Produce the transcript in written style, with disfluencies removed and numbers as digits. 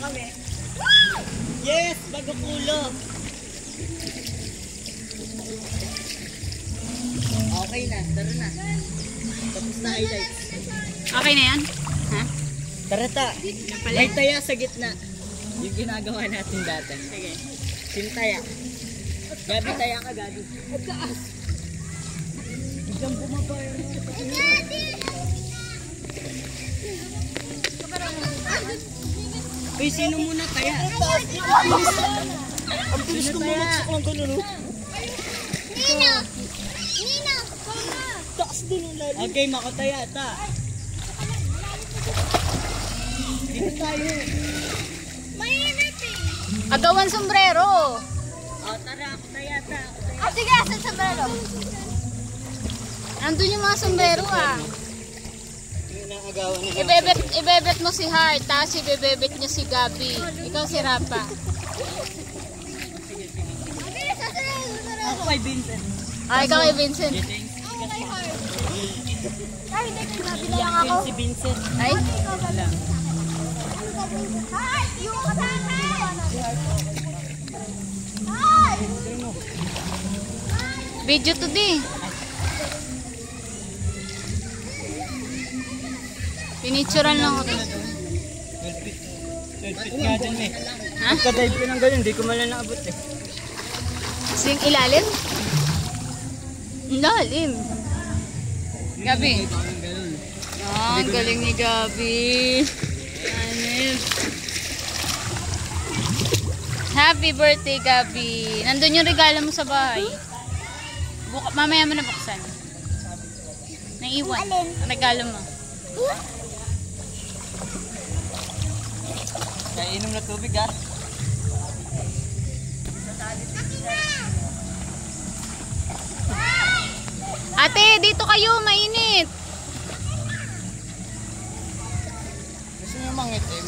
kami. Yes! Bago-kulo! Okay na, tara na. Tapos na highlights. Okay na yan? Ha? Tara ta! May taya sa gitna. Yung ginagawa natin dati. Sige. Sintaya. Gabi taya ka, Gabi. At taas! Biglang bumaba yun. Uy, sino muna taya? Ang bilis ko bumagsak lang gano'n, no? Nino! Nino! Taas din ang lalim. Okay, makataya, ta. Dito tayo. Mainit eh! Agawan sombrero. Oh, tara, ako taya, ta. Ah, sige, asan sa bralo? Nandun yung mga sombrero ah. Yung naagawan na. Ibebet mo si Heart, tapos ibebet niya si Gabi. Ikaw si Rapa. Ako kay Vincent. Ah, ikaw kay Vincent. Ay, hindi ko nabila lang ako. Si Vincent. Ay? Wala. Ay, yung kasama! Ay! Video today. Pinicturan lang ako. Selfie nga dyan eh. Ha? Pagka-dive ko ng ganyan, hindi ko malang naabot eh. Sing ilalim? Ilalim. Gabi. Ah, ang galing ni Gabi. Anip. Happy birthday, Gabi. Nandun yung regalo mo sa bahay. Mamaya mo na buksan. Naiwan. Ang regalo mo. Kaya inom na tubig ah. Ate, dito kayo. Mainit. Gusto niyo mangitim?